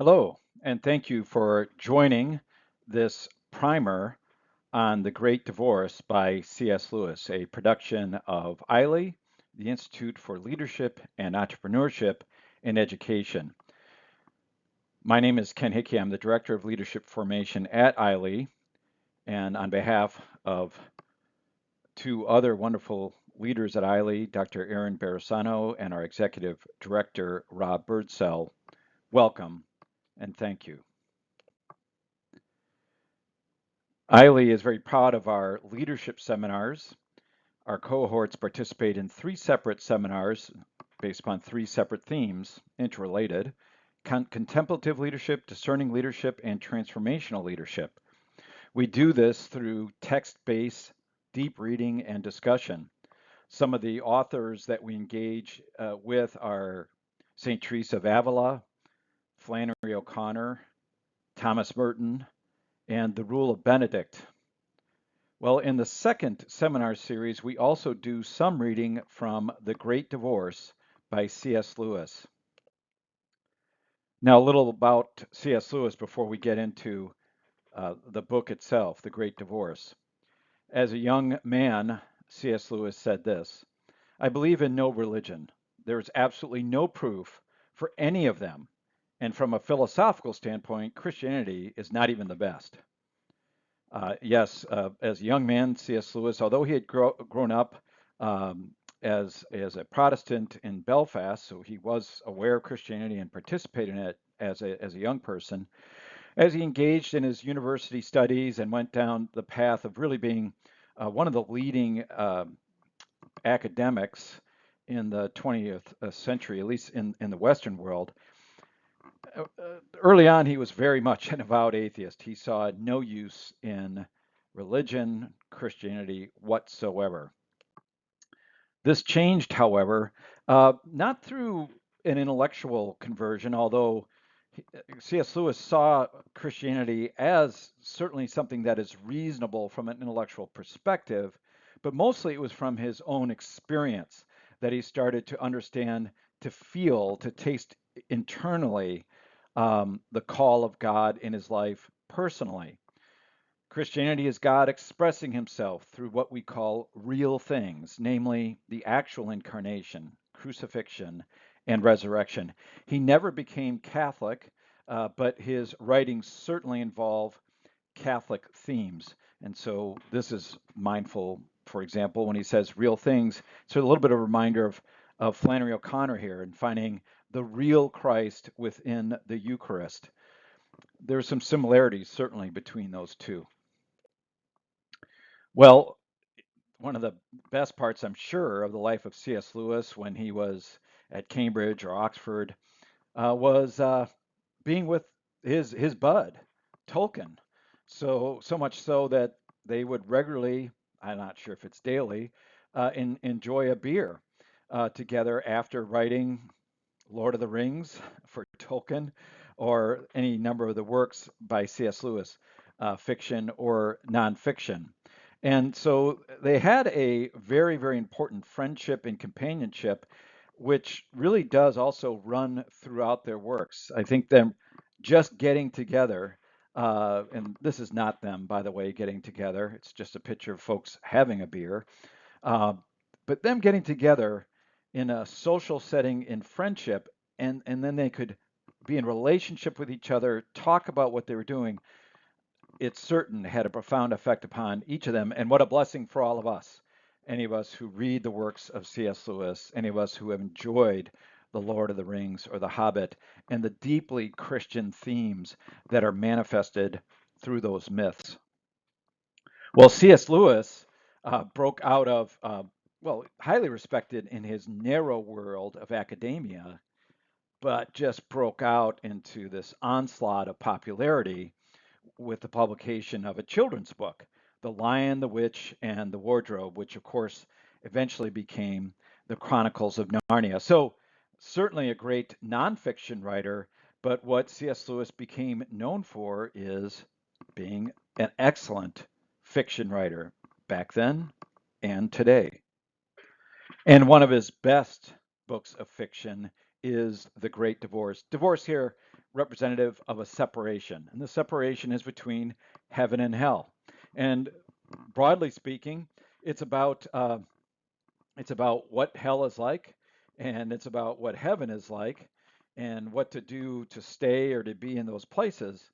Hello, and thank you for joining this primer on The Great Divorce by C.S. Lewis, a production of ILEE, the Institute for Leadership and Entrepreneurship in Education. My name is Kent Hickey. I'm the Director of Leadership Formation at ILEE, and on behalf of two other wonderful leaders at ILEE, Dr. Aaron Barisano and our Executive Director, Rob Birdsell, welcome and thank you. ILEE is very proud of our leadership seminars. Our cohorts participate in three separate seminars based upon three separate themes, interrelated: contemplative leadership, discerning leadership, and transformational leadership. We do this through text-based deep reading and discussion. Some of the authors that we engage with are St. Teresa of Avila, Flannery O'Connor, Thomas Merton, and The Rule of Benedict. Well, in the second seminar series, we also do some reading from The Great Divorce by C.S. Lewis. Now, a little about C.S. Lewis before we get into the book itself, The Great Divorce. As a young man, C.S. Lewis said this: "I believe in no religion. There is absolutely no proof for any of them. And from a philosophical standpoint, Christianity is not even the best." Yes, as a young man, C.S. Lewis, although he had grown up as a Protestant in Belfast, so he was aware of Christianity and participated in it as a young person, as he engaged in his university studies and went down the path of really being one of the leading academics in the 20th century, at least in the Western world. Early on, he was very much an avowed atheist. He saw no use in religion, Christianity whatsoever. This changed, however, not through an intellectual conversion, although C.S. Lewis saw Christianity as certainly something that is reasonable from an intellectual perspective, but mostly it was from his own experience that he started to understand, to feel, to taste internally the call of God in his life personally. Christianity is God expressing himself through what we call real things, namely the actual incarnation, crucifixion, and resurrection. He never became Catholic, but his writings certainly involve Catholic themes. And so this is mindful, for example, when he says real things. So a little bit of a reminder of Flannery O'Connor here and finding the real Christ within the Eucharist. There's some similarities certainly between those two. Well, one of the best parts, I'm sure, of the life of C.S. Lewis when he was at Cambridge or Oxford was being with his bud, Tolkien. So much so that they would regularly, I'm not sure if it's daily, enjoy a beer together after writing Lord of the Rings for Tolkien or any number of the works by C.S. Lewis, fiction or nonfiction. And so they had a very, very important friendship and companionship, which really does also run throughout their works. I think them just getting together, and this is not them, by the way, getting together, it's just a picture of folks having a beer. Uh, but them getting together in a social setting in friendship, and then they could be in relationship with each other, talk about what they were doing, it's certain had a profound effect upon each of them. And what a blessing for all of us, any of us who read the works of C.S. Lewis, any of us who have enjoyed The Lord of the Rings or The Hobbit, and the deeply Christian themes that are manifested through those myths. Well, C.S. Lewis broke out of, well, highly respected in his narrow world of academia, but just broke out into this onslaught of popularity with the publication of a children's book, The Lion, the Witch, and the Wardrobe, which of course eventually became the Chronicles of Narnia. So, certainly a great nonfiction writer, but what C.S. Lewis became known for is being an excellent fiction writer back then and today. And one of his best books of fiction is The Great Divorce. Divorce here representative of a separation. And the separation is between heaven and hell. And broadly speaking, it's about uh, it's about what hell is like, and it's about what heaven is like, and what to do to stay or to be in those places.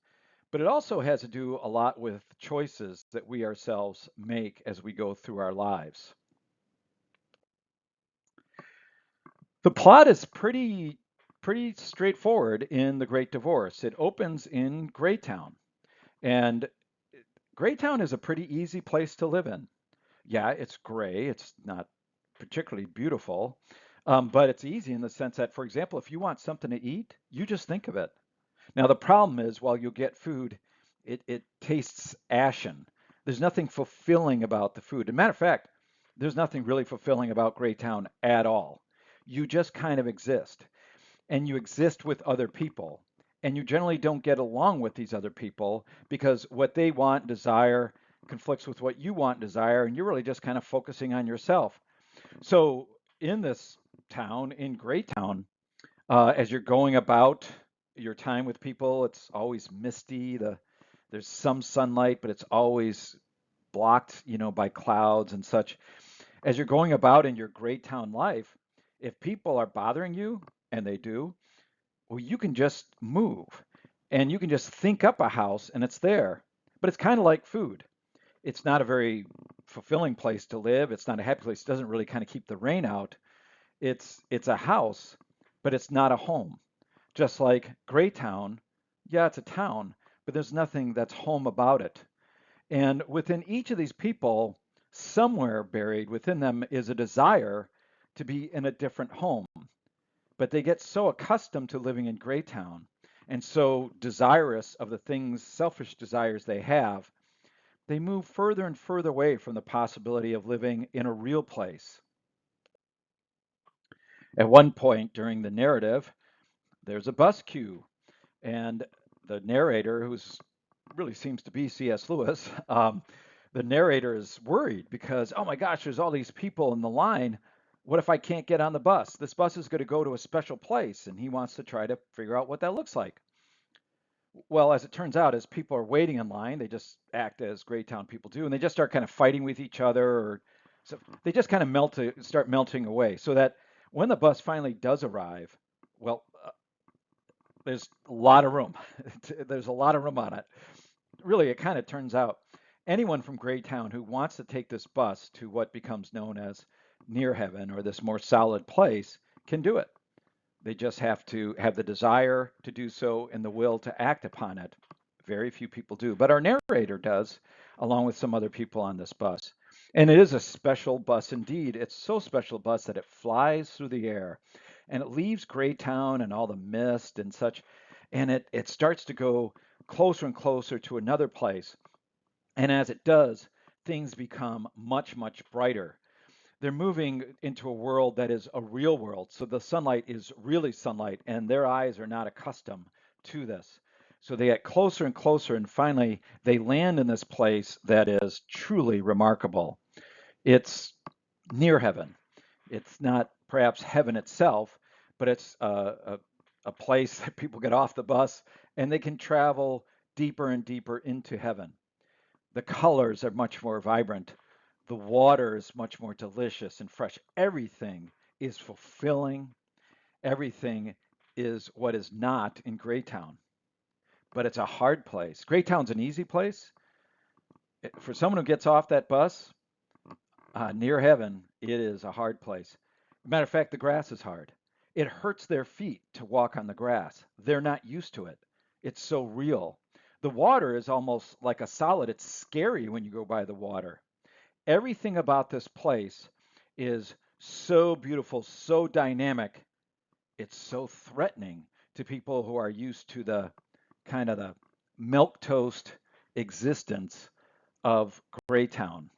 But it also has to do a lot with choices that we ourselves make as we go through our lives. The plot is pretty straightforward in The Great Divorce. It opens in Greytown, and Greytown is a pretty easy place to live in. Yeah, it's gray. It's not particularly beautiful, but it's easy in the sense that, for example, if you want something to eat, you just think of it. Now, the problem is, while you get food, it tastes ashen. There's nothing fulfilling about the food. As a matter of fact, there's nothing really fulfilling about Greytown at all. You just kind of exist, and you exist with other people. And you generally don't get along with these other people because what they want and desire conflicts with what you want and desire, and you're really just kind of focusing on yourself. So, in this town, in Greytown, as you're going about your time with people, it's always misty. There's some sunlight, but it's always blocked, by clouds and such. As you're going about in your great town life, if people are bothering you, and they do, well, you can just move and you can just think up a house and it's there. But it's kind of like food. It's not a very fulfilling place to live. It's not a happy place. It doesn't really kind of keep the rain out. It's a house, but it's not a home. Just like Greytown, yeah, it's a town, but there's nothing that's home about it. And within each of these people, somewhere buried within them is a desire to be in a different home. But they get so accustomed to living in Greytown and so desirous of the things, selfish desires they have, they move further and further away from the possibility of living in a real place. At one point during the narrative, there's a bus queue, and the narrator, who's really seems to be C.S. Lewis, the narrator is worried because, oh my gosh, there's all these people in the line. What if I can't get on the bus? This bus is going to go to a special place, and he wants to try to figure out what that looks like. Well, as it turns out, as people are waiting in line, they just act as Greytown people do, and they just start kind of fighting with each other, or so they just kind of start melting away, so that when the bus finally does arrive, well, there's a lot of room. There's a lot of room on it. Really, it kind of turns out anyone from Greytown who wants to take this bus to what becomes known as near heaven or this more solid place can do it. They just have to have the desire to do so and the will to act upon it. Very few people do, but our narrator does, along with some other people on this bus. And it is a special bus indeed. It's so special bus that it flies through the air and it leaves Greytown and all the mist and such, and it starts to go closer and closer to another place. And as it does, things become much, much brighter. They're moving into a world that is a real world. So the sunlight is really sunlight, and their eyes are not accustomed to this. So they get closer and closer, and finally they land in this place that is truly remarkable. It's near heaven. It's not perhaps heaven itself, but it's a place that people get off the bus and they can travel deeper and deeper into heaven. The colors are much more vibrant. The water is much more delicious and fresh. Everything is fulfilling. Everything is what is not in Greytown. But it's a hard place. Greytown's an easy place. For someone who gets off that bus near heaven, it is a hard place. Matter of fact, the grass is hard. It hurts their feet to walk on the grass. They're not used to it. It's so real. The water is almost like a solid. It's scary when you go by the water. Everything about this place is so beautiful, so dynamic. It's so threatening to people who are used to the kind of the milk toast existence of Greytown.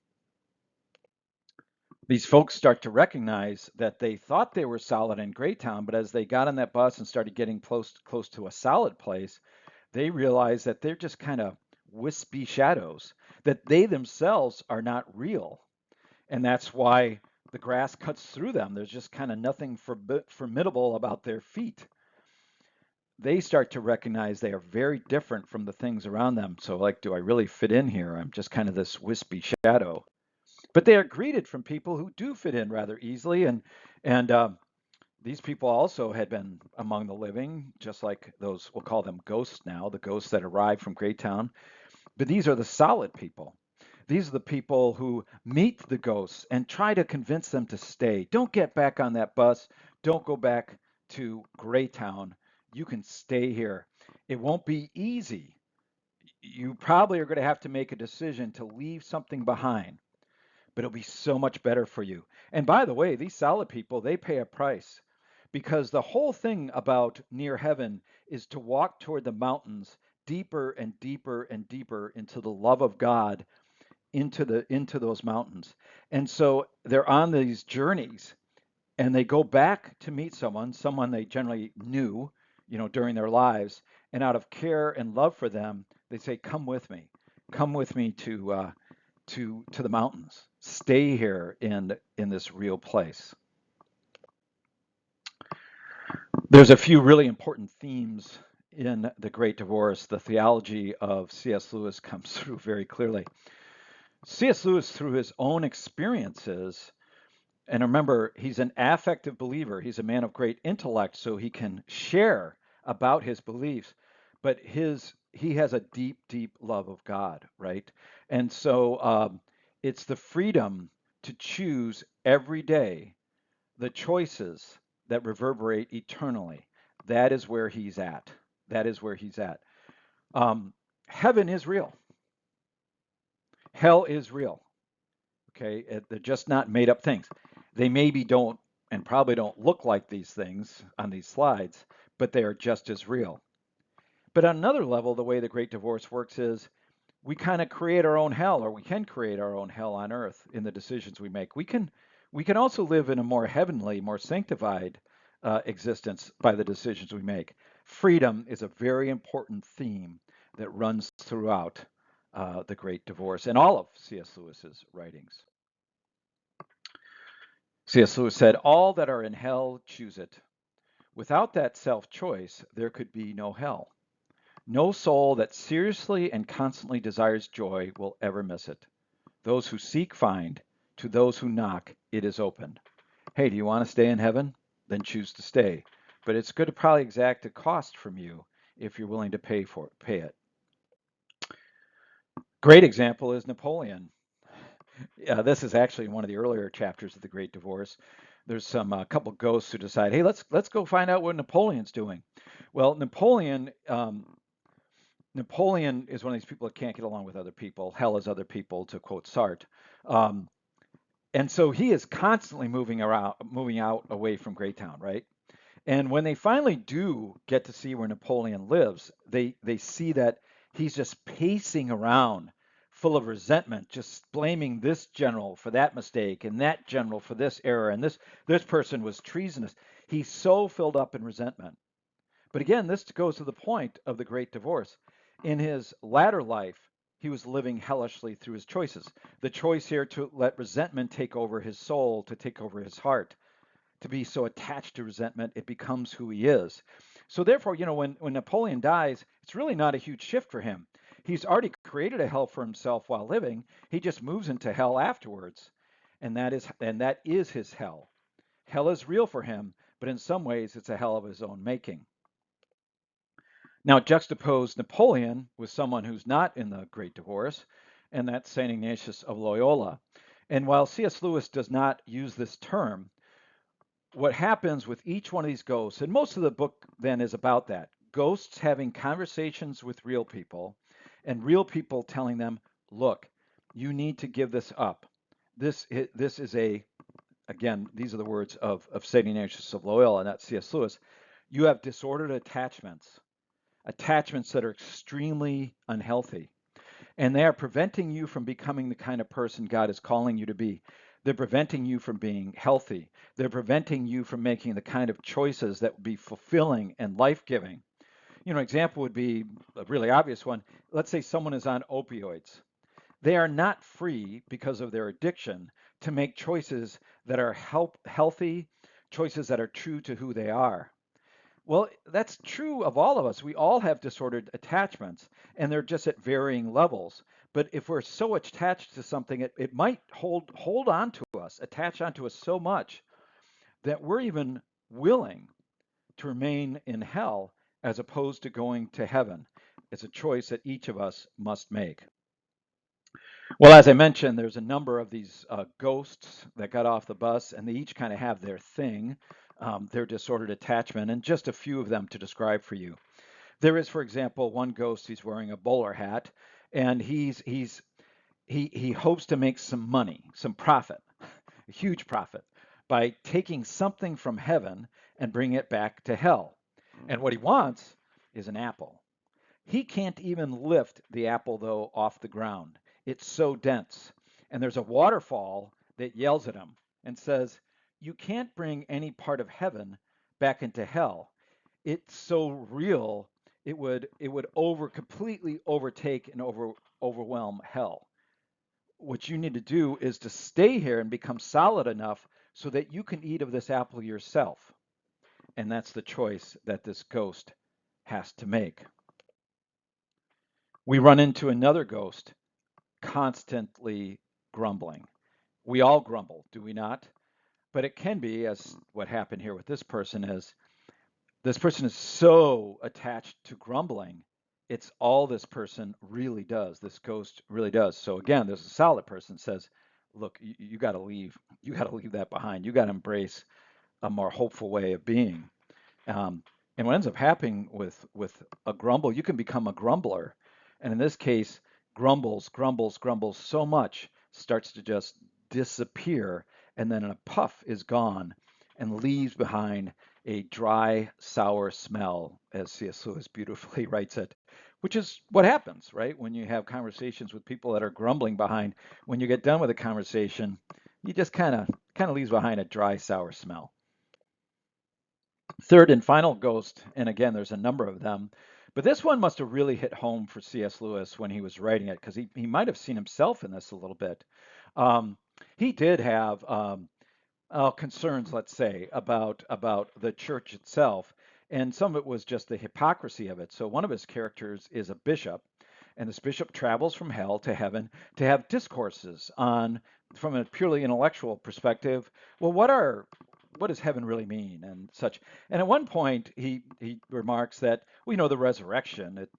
These folks start to recognize that they thought they were solid in Greytown, but as they got on that bus and started getting close to a solid place, they realize that they're just kind of wispy shadows, that they themselves are not real. And that's why the grass cuts through them. There's just kind of nothing formidable about their feet. they start to recognize they are very different from the things around them. So, like, do I really fit in here? I'm just kind of this wispy shadow. But they are greeted from people who do fit in rather easily, and these people also had been among the living, just like those, we'll call them ghosts now, the ghosts that arrived from Greytown. But these are the solid people. These are the people who meet the ghosts and try to convince them to stay. Don't get back on that bus. Don't go back to Greytown. You can stay here. It won't be easy. You probably are going to have to make a decision to leave something behind, but it'll be so much better for you. And by the way, these solid people, they pay a price because the whole thing about near heaven is to walk toward the mountains deeper and deeper and deeper into the love of God, into those mountains. And so they're on these journeys and they go back to meet someone they generally knew, during their lives, and out of care and love for them, they say, come with me to the mountains, stay here in this real place. There's a few really important themes in The Great Divorce. The theology of C.S. Lewis comes through very clearly. C.S. Lewis, through his own experiences, and remember, he's an affective believer. He's a man of great intellect, so he can share about his beliefs, but he has a deep, deep love of God, right? And so it's the freedom to choose every day the choices that reverberate eternally. That is where he's at. That is where he's at. Heaven is real. Hell is real. Okay, they're just not made up things. They maybe don't and probably don't look like these things on these slides, but they are just as real. But on another level, the way the Great Divorce works is we kind of create our own hell, or we can create our own hell on earth in the decisions we make. We can also live in a more heavenly, more sanctified existence by the decisions we make. Freedom is a very important theme that runs throughout the Great Divorce and all of C.S. Lewis's writings. C.S. Lewis said, "All that are in hell choose it. Without that self-choice, there could be no hell. No soul that seriously and constantly desires joy will ever miss it. Those who seek find. To those who knock, it is opened." Hey, do you want to stay in heaven? Then choose to stay. But it's going to probably exact a cost from you if you're willing to pay it. Great example is Napoleon. This is actually one of the earlier chapters of the Great Divorce. There's some couple ghosts who decide, hey, let's go find out what Napoleon's doing. Well, Napoleon is one of these people that can't get along with other people. Hell is other people, to quote Sartre. Um, and so he is constantly moving out away from Greytown, right? And when they finally do get to see where Napoleon lives, they see that he's just pacing around full of resentment, just blaming this general for that mistake and that general for this error, and this person was treasonous. He's so filled up in resentment. But again, this goes to the point of the Great Divorce. In his latter life, he was living hellishly through his choices. The choice here to let resentment take over his soul, to take over his heart, to be so attached to resentment, it becomes who he is. So therefore, when Napoleon dies, it's really not a huge shift for him. He's already created a hell for himself while living. He just moves into hell afterwards. And that is his hell. Hell is real for him, but in some ways it's a hell of his own making. Now juxtapose Napoleon with someone who's not in the Great Divorce, and that's St. Ignatius of Loyola. And while C.S. Lewis does not use this term, what happens with each one of these ghosts, and most of the book then is about that, ghosts having conversations with real people and real people telling them, look, you need to give this up. This is again, these are the words of St. Ignatius of Loyola, not C.S. Lewis. You have disordered attachments that are extremely unhealthy. And they are preventing you from becoming the kind of person God is calling you to be. They're preventing you from being healthy. They're preventing you from making the kind of choices that would be fulfilling and life-giving. An example would be a really obvious one. Let's say someone is on opioids. They are not free because of their addiction to make choices that are healthy, choices that are true to who they are. Well, that's true of all of us. We all have disordered attachments, and they're just at varying levels. But if we're so attached to something, it might hold on to us, attach onto us so much that we're even willing to remain in hell as opposed to going to heaven. It's a choice that each of us must make. Well, as I mentioned, there's a number of these ghosts that got off the bus, and they each kind of have their thing, their disordered attachment, and just a few of them to describe for you. There is, for example, one ghost. He's wearing a bowler hat, and he hopes to make some money, some profit, a huge profit, by taking something from heaven and bringing it back to hell. And what he wants is an apple. He can't even lift the apple, though, off the ground. It's so dense. And there's a waterfall that yells at him and says, "You can't bring any part of heaven back into hell. It's so real, it would completely overtake and overwhelm hell. What you need to do is to stay here and become solid enough so that you can eat of this apple yourself." And that's the choice that this ghost has to make. We run into another ghost constantly grumbling. We all grumble, do we not? But it can be, as what happened here with this person is so attached to grumbling, it's all this person really does. This ghost really does. So again, there's a solid person that says, look, you got to leave. You got to leave that behind. You got to embrace a more hopeful way of being. Um, and what ends up happening with a grumble, you can become a grumbler. And in this case, grumbles so much, starts to just disappear, and then in a puff is gone and leaves behind a dry, sour smell, as C.S. Lewis beautifully writes it, which is what happens, right? When you have conversations with people that are grumbling behind, when you get done with a conversation, you just kind of leaves behind a dry, sour smell. Third and final ghost, and again, there's a number of them, but this one must have really hit home for C.S. Lewis when he was writing it, because he might have seen himself in this a little bit. Um, he did have concerns, let's say, about the church itself, and some of it was just the hypocrisy of it. So one of his characters is a bishop, and this bishop travels from hell to heaven to have discourses on, from a purely intellectual perspective, well, what does heaven really mean and such. And at one point, he remarks that, well, the resurrection, it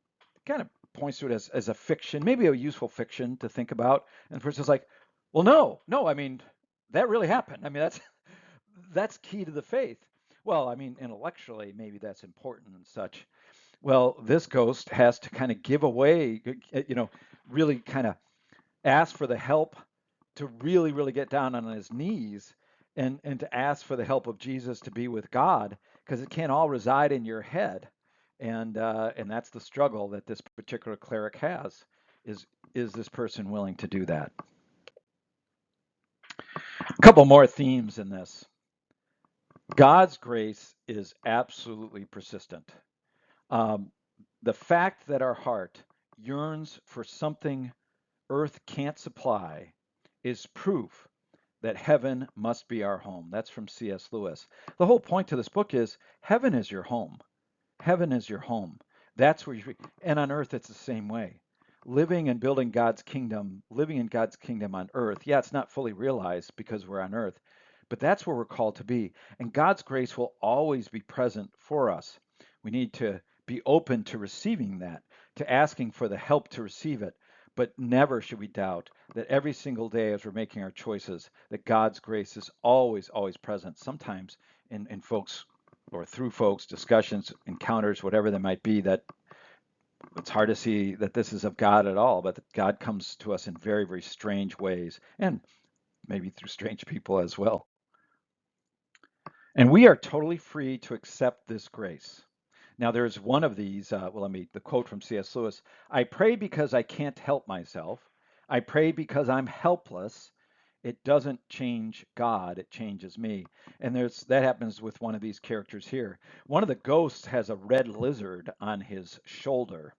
kind of points to it as a fiction, maybe a useful fiction to think about. And the person's like, well, no, I mean, that really happened. I mean, that's key to the faith. Well, I mean, intellectually, maybe that's important and such. Well, this ghost has to kind of give away, really kind of ask for the help to really get down on his knees and to ask for the help of Jesus to be with God, because it can't all reside in your head. And that's the struggle that this particular cleric has, is this person willing to do that? A couple more themes in this. God's grace is absolutely persistent. Um, the fact that our heart yearns for something earth can't supply is proof that heaven must be our home. That's from C.S. Lewis. The whole point to this book is heaven is your home. Heaven is your home. That's where and on earth it's the same way. Living and building God's kingdom, living in God's kingdom on earth. Yeah, it's not fully realized because we're on earth, but that's where we're called to be. And God's grace will always be present for us. We need to be open to receiving that, to asking for the help to receive it. But never should we doubt that every single day as we're making our choices, that God's grace is always present. Sometimes in folks or through folks, discussions, encounters, whatever they might be, that it's hard to see that this is of God at all, but that God comes to us in very strange ways, and maybe through strange people as well. And we are totally free to accept this grace. Now, there's one of these, the quote from C.S. Lewis: I pray because I can't help myself. I pray because I'm helpless. It doesn't change God, it changes me. And that happens with one of these characters here. One of the ghosts has a red lizard on his shoulder,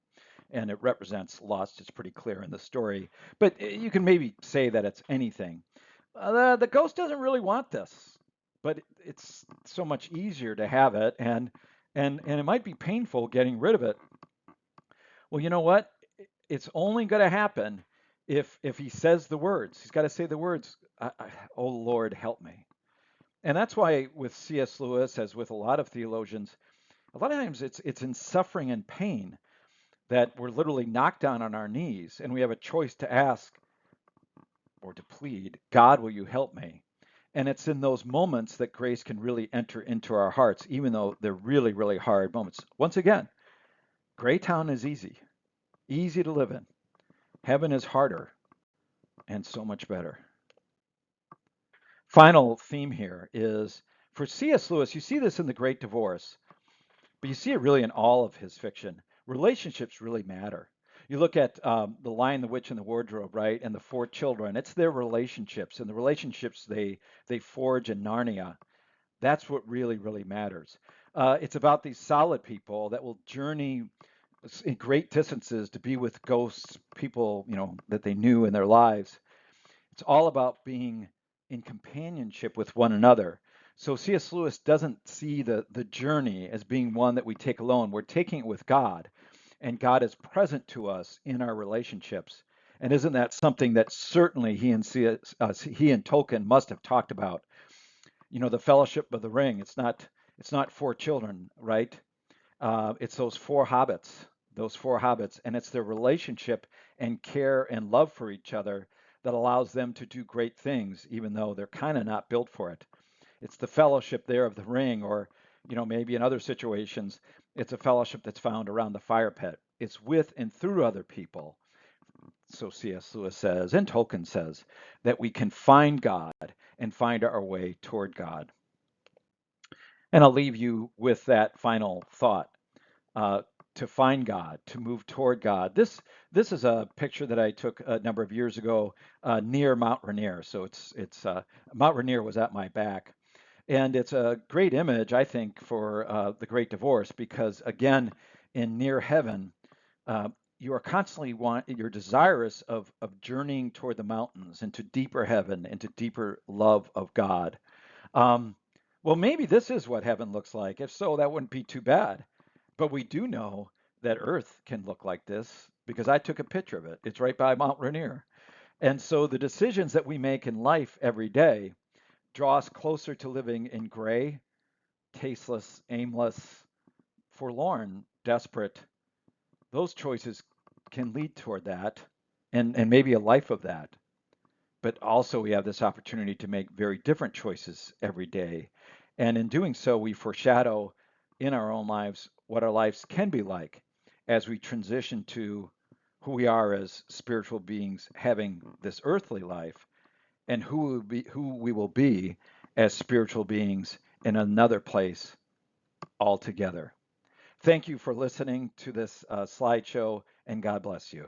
and it represents lust. It's pretty clear in the story. But you can maybe say that it's anything. The ghost doesn't really want this, but it's so much easier to have it. And And it might be painful getting rid of it. Well, you know what? It's only going to happen if he says the words. He's got to say the words, "Oh Lord, help me." And that's why with C.S. Lewis, as with a lot of theologians, a lot of times it's in suffering and pain that we're literally knocked down on our knees and we have a choice to ask or to plead, God, will you help me? And it's in those moments that grace can really enter into our hearts, even though they're really, really hard moments. Once again, Greytown is easy, easy to live in. Heaven is harder and so much better. Final theme here is for C.S. Lewis, you see this in The Great Divorce, but you see it really in all of his fiction. Relationships really matter. You look at The Lion, the Witch, and the Wardrobe, right? And the four children. It's their relationships and the relationships they forge in Narnia. That's what really, really matters. It's about these solid people that will journey in great distances to be with ghosts, people, that they knew in their lives. It's all about being in companionship with one another. So C.S. Lewis doesn't see the journey as being one that we take alone. We're taking it with God, and God is present to us in our relationships. And isn't that something that certainly he and Tolkien must have talked about? The Fellowship of the Ring. It's not four children, right? It's those four hobbits, and it's their relationship and care and love for each other that allows them to do great things, even though they're kind of not built for it. It's the fellowship there of the ring, or maybe in other situations, it's a fellowship that's found around the fire pit. It's with and through other people. So C.S. Lewis says, and Tolkien says, that we can find God and find our way toward God. And I'll leave you with that final thought. uh, to find God, to move toward God. This is a picture that I took a number of years ago near Mount Rainier. So it's Mount Rainier was at my back, and it's a great image, I think, for the Great Divorce because again, in near heaven, uh, you are constantly you're desirous of journeying toward the mountains into deeper heaven, into deeper love of God. Um, well, maybe this is what heaven looks like. If so, that wouldn't be too bad. But we do know that Earth can look like this because I took a picture of it. It's right by Mount Rainier. And so the decisions that we make in life every day draw us closer to living in gray, tasteless, aimless, forlorn, desperate. Those choices can lead toward that and maybe a life of that. But also, we have this opportunity to make very different choices every day. And in doing so, we foreshadow in our own lives what our lives can be like as we transition to who we are as spiritual beings having this earthly life and who we will be as spiritual beings in another place altogether. Thank you for listening to this slideshow, and God bless you.